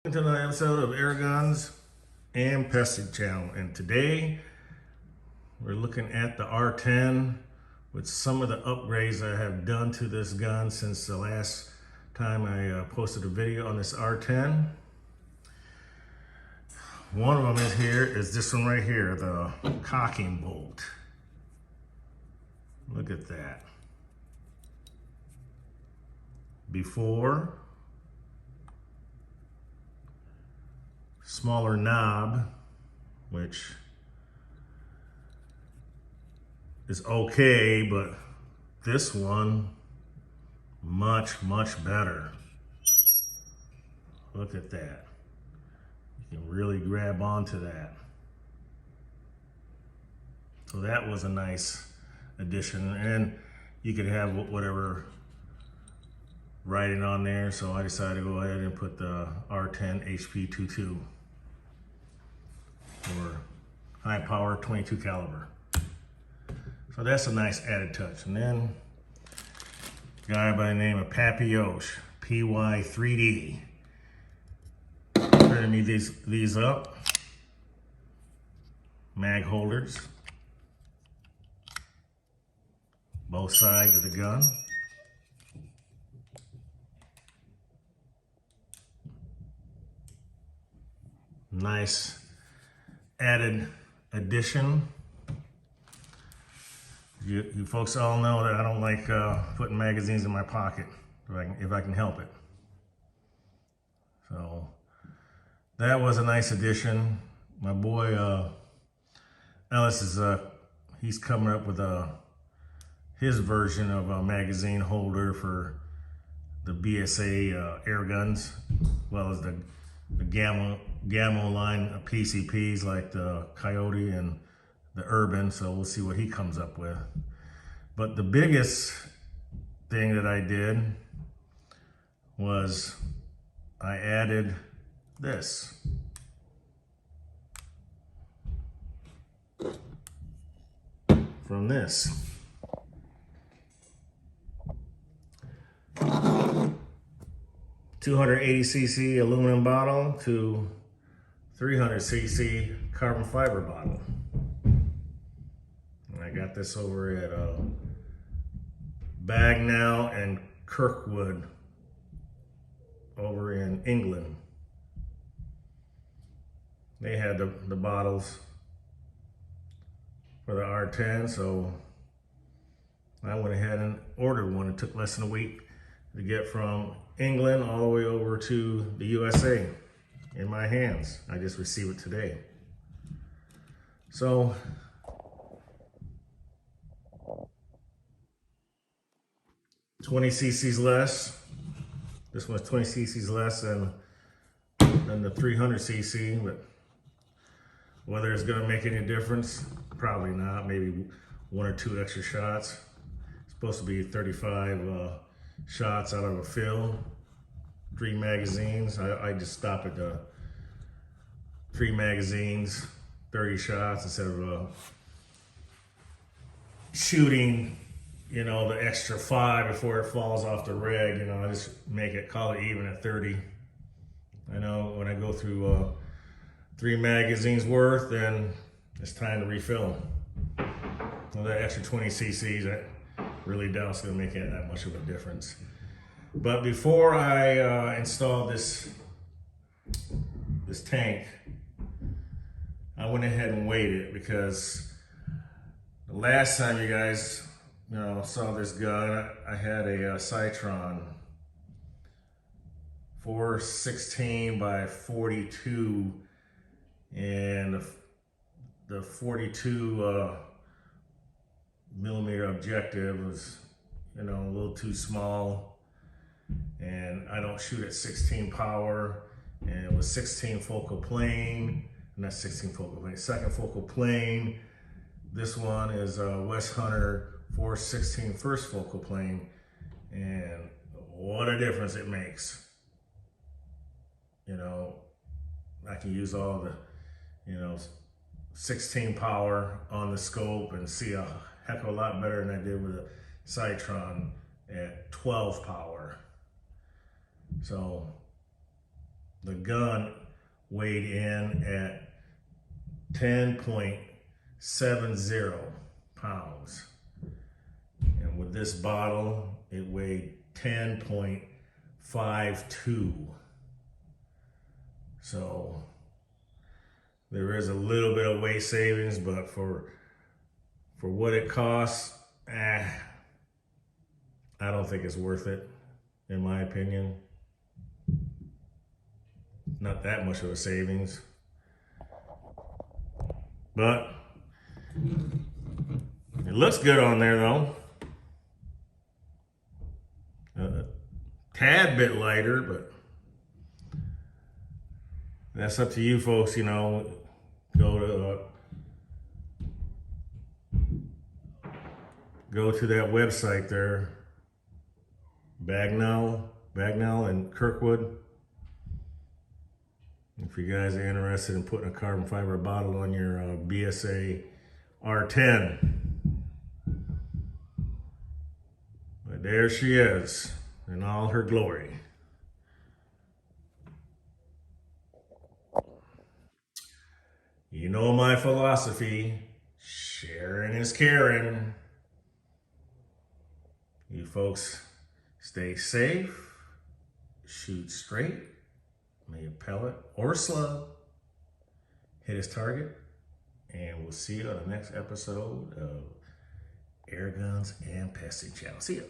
To another episode of Air Guns and Pesting Channel, and today we're looking at the R10 with some of the upgrades I have done to this gun since the last time I posted a video on this R10. One of them is this one right here, the cocking bolt. Look at that. Before, smaller knob, which is okay, but this one, much better. Look at that. You can really grab onto that. So that was a nice addition, and you could have whatever writing on there. So I decided to go ahead and put the R10 HP22 for high power 22 caliber. So that's a nice added touch. And then a guy by the name of Papioche, PY3D. Printed me these up. Mag holders. Both sides of the gun. Nice added addition. You folks all know that I don't like putting magazines in my pocket if I can help it. So that was a nice addition. My boy Ellis is he's coming up with his version of a magazine holder for the BSA air guns, as well as the Gamma line of PCPs like the Coyote and the Urban. So we'll see what he comes up with. But the biggest thing that I did was I added this. From this. 280cc aluminum bottle to 300cc carbon fiber bottle. And I got this over at Bagnall and Kirkwood over in England. They had the bottles for the R10, so I went ahead and ordered one. It took less than a week to get from England all the way over to the USA in my hands. I just received it today. So $20cc less. This one's 20cc less than the 300cc, but whether it's gonna make any difference, probably not. Maybe one or two extra shots. It's supposed to be 35 shots out of a fill, 3 magazines. I just stop at the 3 magazines, 30 shots instead of shooting, you know, the extra 5 before it falls off the reg. You know, I just call it even at 30. I know when I go through 3 magazines worth, then it's time to refill. Well, that extra 20 cc's, that really doubt's gonna make it that much of a difference. But before I installed this tank, I went ahead and waited, because the last time you guys saw this gun, I had a Citron 416 by 42, and the 42 millimeter objective was, a little too small, and I don't shoot at 16 power, and it was 16 focal plane, not 16 focal plane, second focal plane. This one is West Hunter 416 first focal plane, and what a difference it makes. I can use all the 16 power on the scope and see a heck of a lot better than I did with a Citron at 12 power. So the gun weighed in at 10.70 pounds. And with this bottle, it weighed 10.52. So there is a little bit of weight savings, but for what it costs, I don't think it's worth it, in my opinion. Not that much of a savings. But it looks good on there though. A tad bit lighter, but that's up to you folks, you know. Go to that website there, Bagnell and Kirkwood. If you guys are interested in putting a carbon fiber bottle on your BSA R10. But there she is in all her glory. You know my philosophy, sharing is caring. You folks stay safe, shoot straight, may a pellet or slug hit his target, and we'll see you on the next episode of Air Guns and Pesting Channel. See ya.